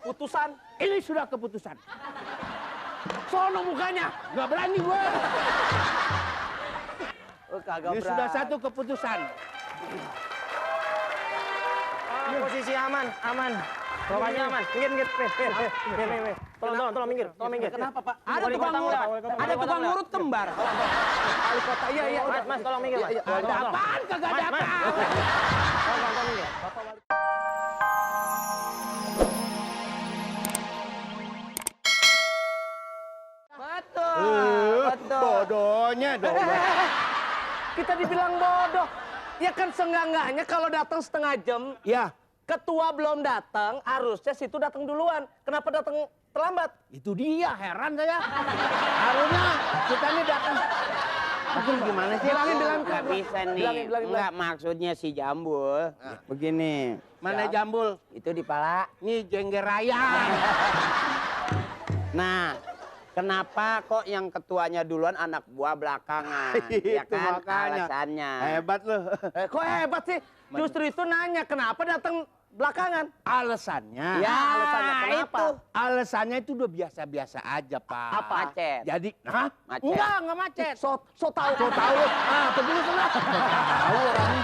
keputusan. Ini sudah keputusan. Sono mukanya, nggak berani gue. Kagak Ini berani. sudah satu keputusan. Posisi aman, aman. Lokasinya aman. Minggir. Tolong minggir. Kenapa, Pak? Ada tukang urut kembar. Wali kota, iya. Mas, tolong minggir, Mas. Ada apaan? Kagak ada apaan. Tolong minggir. Betul. Bodohnya dong. Kita dibilang bodoh. Ya kan seenggak-enggaknya kalau datang setengah jam, Ya, ketua belum datang, harusnya situ datang duluan. Kenapa datang terlambat? itu dia, heran saya. Harusnya kita ini datang. Tapi gimana sih? Bilangin. Nggak bisa nih. Bilangin. Nggak, maksudnya si Jambul. Begini. Mana Jambul? Itu di pala. Nih jengger raya. Nah, kenapa kok yang ketuanya duluan anak buah belakangan? Ya Itu kan makanya. alasannya. Hebat loh. Kok hebat sih? Justru itu nanya, kenapa datang belakangan? Alasannya. Ya, alasannya kenapa? itu. Alasannya itu udah biasa-biasa aja, Pak. Apa? Macet. Jadi, hah? Macet. Enggak macet. So tahu. So tahu. Ah, tunggu sana. Tahu orangnya.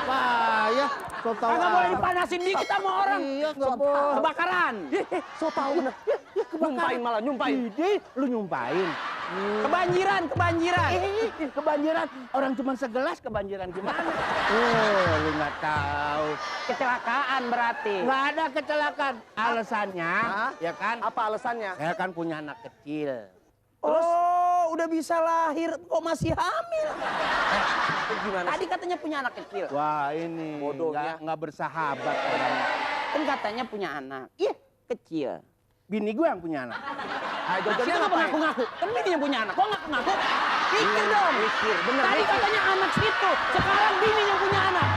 Wah, ya. So tahu. Kagak boleh apa. dipanasin dikit sama orang. Iya, nggak boleh. Kebakaran. So tahu bener. Nyumpain. Ide, lu nyumpain. Kebanjiran. Kebanjiran. Orang cuma segelas kebanjiran gimana? Lu nggak tahu. Kecelakaan berarti. Nggak ada kecelakaan. Alasannya, Hah? ya kan? Apa alasannya? Saya kan punya anak kecil. Oh, udah bisa lahir kok masih hamil. Gimana Tadi katanya punya anak kecil. Wah, ini Bodohnya. nggak bersahabat orangnya. Kan katanya punya anak. Iya, kecil. Bini gue yang punya anak. Ayo, jadi kenapa ngaku-ngaku? Kan bini yang punya anak. Kok ngaku-ngaku? Pikir dong. Mikir, bener. Tadi katanya anak situ. Sekarang bini yang punya anak.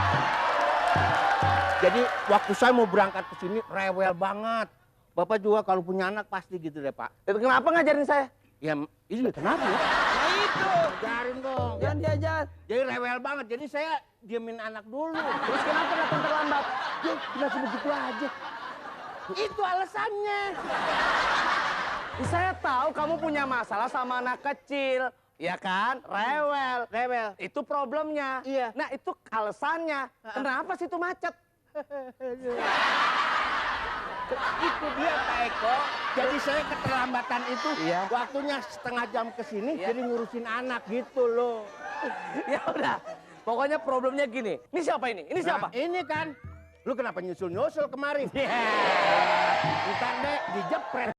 Jadi waktu saya mau berangkat ke sini rewel banget. Bapak juga kalau punya anak pasti gitu deh, Pak. Itu kenapa ngajarin saya? Ya, ini kenapa ya? Nah itu. Ajarin dong. Jangan diajar. Jadi rewel banget. Jadi saya diemin anak dulu. Terus kenapa datang terlambat? Ya, kenapa begitu aja? Itu alasannya. Saya tahu kamu punya masalah sama anak kecil. Ya kan? Rewel. Itu problemnya. Iya. Nah, itu alasannya. Kenapa situ macet? Itu dia, Pak Eko. Jadi saya keterlambatan itu Iya. waktunya setengah jam ke sini jadi ngurusin anak gitu loh. Ya udah. Pokoknya problemnya gini. Ini siapa ini? Ini siapa? Nah, ini kan. Lu kenapa nyusul-nyusul kemari? Bukan deh, dijepret.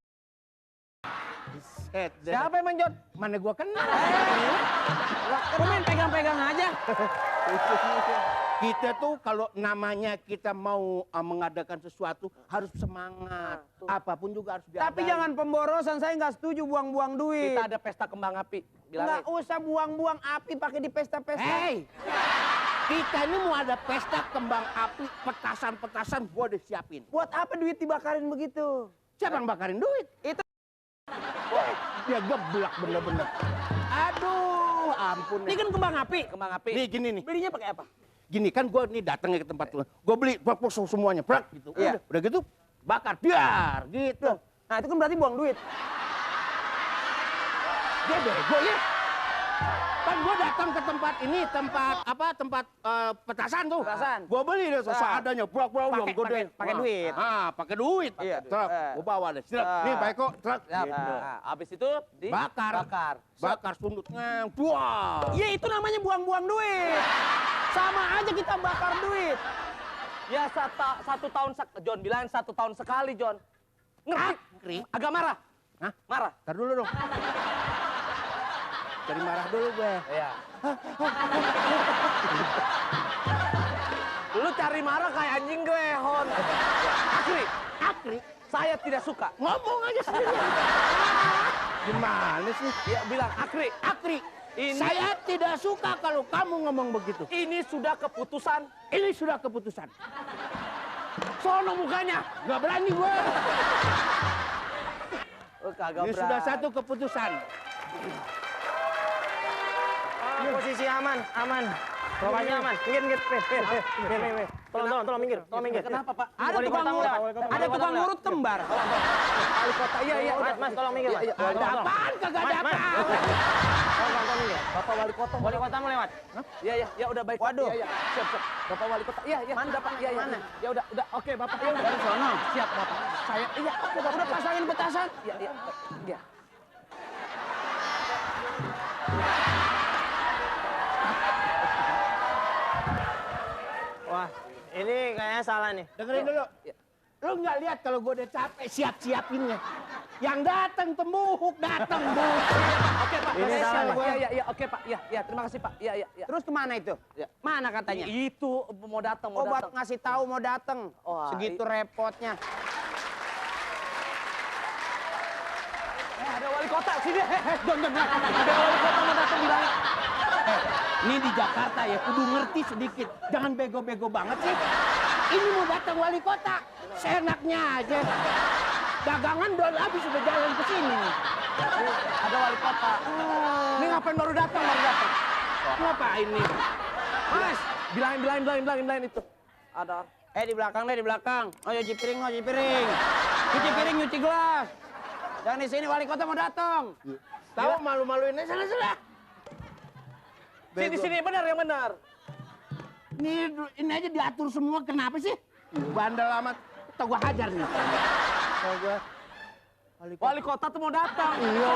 Buset deh. Siapa emang, John? Mana gua kenal? Kok main pegang-pegang aja? Kita tuh kalau namanya kita mau mengadakan sesuatu harus semangat. Apapun juga harus diadain. Tapi jangan pemborosan, saya nggak setuju buang-buang duit. Kita ada pesta kembang api. Nggak Bilangin. usah buang-buang api pakai di pesta-pesta. Hei! Kita ini mau ada pesta kembang api, petasan-petasan gua udah siapin. Buat apa duit dibakarin begitu? Siapa yang bakarin duit? Itu. Dia geblak bener-bener. Aduh, ampun. Ini kan kembang api. Kembang api. Nih gini nih. Belinya pakai apa? Gini kan gue nih datangnya ke tempat lu. Gue beli pok semuanya, prak gitu. Iya. Udah gitu bakar, biar gitu. Nah itu kan berarti buang duit. Dia bego ya. Kan gue datang ke tempat ini, tempat petasan tuh. Petasan. Gue beli deh seadanya, prak uang gede. pakai duit. Pakai duit. Iya. Truk, gue bawa deh. Truk. Nih Pak Eko, truk. Gitu. Nah, habis itu Bakar. Bakar sundutnya. Wah. Iya itu namanya buang-buang duit. Sama aja kita bakar duit. Ya satu tahun John bilang 1 tahun sekali, John. Ngerti? Agak marah. Hah? Marah. Ntar dulu dong. Dari marah dulu gue. Iya. Lu cari marah kayak anjing gue, Hon. Akri, saya tidak suka. Ngomong aja sendiri. Gimana sih? Ya bilang, Akri, ini Saya tidak suka kalau kamu ngomong begitu. ini sudah keputusan. Ini sudah keputusan. Sono mukanya, nggak berani gue. Kagak Ini sudah satu keputusan. Posisi aman. Pokoknya aman. Minggir. Tolong minggir. Kenapa, Pak? Ada tukang ngurut kembar. Wali kota, iya. Mas, tolong minggir, Mas. Ada apaan? Kagak ada apaan. Tolong minggir. Bapak wali kota. Wali kota mau lewat. Iya, udah baik. Pak. Waduh. Iya. Siap. Bapak wali kota. Iya, udah, Pak. Iya. Mana? Ya udah. Oke, Bapak. Ya udah. Dari sono. Siap, Bapak. Saya, iya, oke, Bapak. Udah pasangin petasan. Iya. Wah, ini kayaknya salah nih. Dengerin dulu. Lu nggak lihat kalau gue udah capek siap-siapinnya. Yang datang tembuk, datang bu. Oke, Pak. Ini Saya salah, siap, Pak. Pak. Iya, oke, Pak. Iya, terima kasih, Pak. Iya. Terus kemana itu? Ya. Mana katanya? Itu mau datang, Oh, baru ngasih tahu mau datang. Wah, Segitu repotnya. Ada wali kota sini. Don. Ada wali kota mau datang bilang. Ini di Jakarta ya, kudu ngerti sedikit. Jangan bego-bego banget sih. Ini mau datang wali kota. Seenaknya aja. Dagangan belum habis sudah jalan ke sini. Ada wali kota. Ini ngapain baru datang? Ngapain nih? Mas, bilangin itu. Ada. Di belakang deh, di belakang. Oh, nyuci piring. Cuci piring, nyuci gelas. Jangan di sini, wali kota mau datang. Tahu malu-maluin aja salah. Sini benar yang benar. Ini aja diatur semua, kenapa sih? Bandel amat. Atau gua hajar nih. Wali kota tuh mau datang. Iya.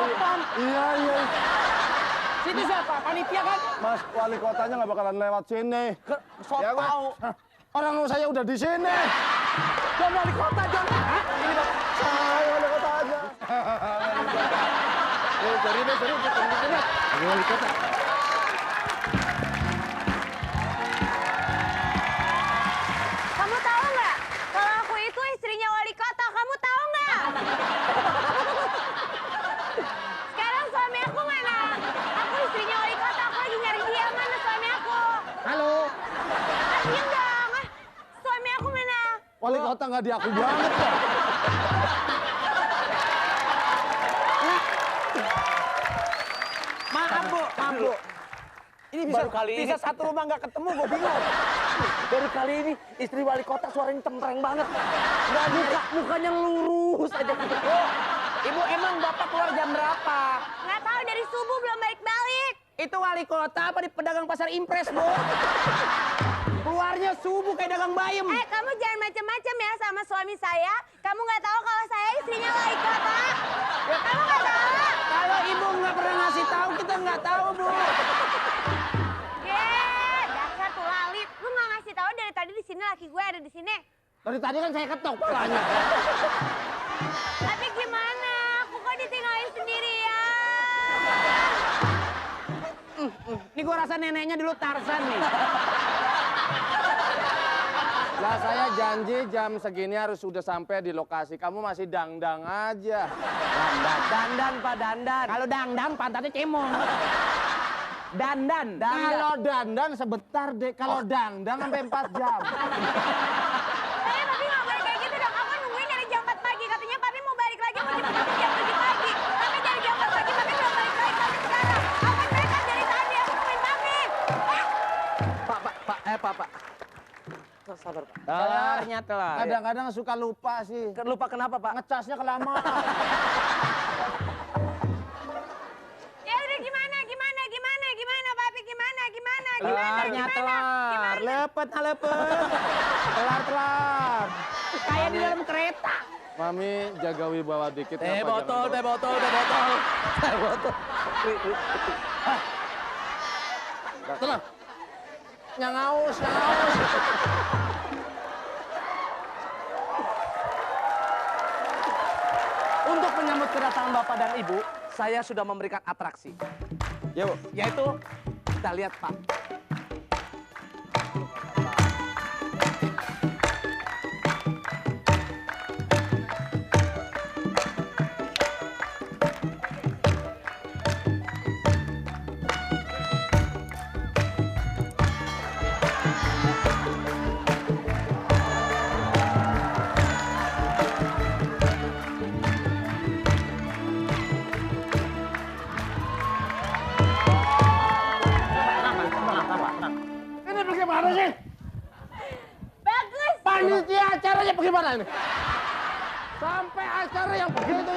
Sini siapa? Panitia kan? Mas, wali kotanya nggak bakalan lewat sini. Sok Ya, Pak. tahu. Orang saya udah di sini. John wali kota, John. Hah? Ini Bang. Saya wali kota aja. Sorry. Wali kota. Kamu tahu nggak? Kalau aku itu istrinya wali kota, kamu tahu nggak? Sekarang suami aku mana? Aku istrinya wali kota, aku lagi nyari dia. Mana suami aku? Halo. Diem dong. Suami aku mana? Wali kota nggak diakui banget ya. Maaf, Bu. Ini baru kali ini. Bisa satu rumah nggak ketemu, gue bingung. Baru kali ini istri wali kota suaranya cempreng banget. Mukanya lurus aja gitu. Ibu, emang Bapak keluar jam berapa? Nggak tahu, dari subuh belum balik-balik. Itu wali kota apa di pedagang pasar impres, Bu? Keluarnya subuh kayak dagang bayam. Kamu jangan macam-macam ya sama suami saya. Kamu nggak tahu kalau saya istrinya wali kota. Kamu nggak tahu? Kalau Ibu nggak pernah ngasih tahu, kita nggak tahu, Bu. Dasar tuh lalit. Lu nggak ngasih tahu dari tadi di sini laki gue ada di sini. Dari tadi kan saya ketok palanya. Tapi gimana? Aku kok ditinggalin sendirian? Ini gua rasa neneknya dulu Tarzan nih. Lah saya janji jam segini harus sudah sampai di lokasi. Kamu masih dangdang aja. Dandan, Pak, dandan. Kalau dangdang pantatnya cemong. Dandan. Kalau dandan sebentar deh. Kalau dangdang sampai 4 jam. Papi nggak boleh kayak gitu dong. Aku nungguin dari jam 4 pagi. Katanya papi mau balik lagi, mau jemput papi jam 7 pagi. Tapi dari jam 4 pagi papi belum balik lagi sampai sekarang. Aku nekat dari tadi, aku nungguin papi. Pak. Sabar, Pak. Telarnya telar. Kadang-kadang suka lupa sih. Lupa kenapa, Pak? Ngecasnya kelamaan. Ya udah gimana papi gimana? Telarnya telar. Lepet. Telar. Kayak di dalam kereta. Mami jaga wibawa dikit. Teh Ngapa botol. jangan Tenang. Yang haus. Untuk menyambut kedatangan Bapak dan Ibu, saya sudah memberikan atraksi. Yuk. Yaitu, kita lihat, Pak. Panitia acaranya bagaimana ini? Sampai acara yang begitu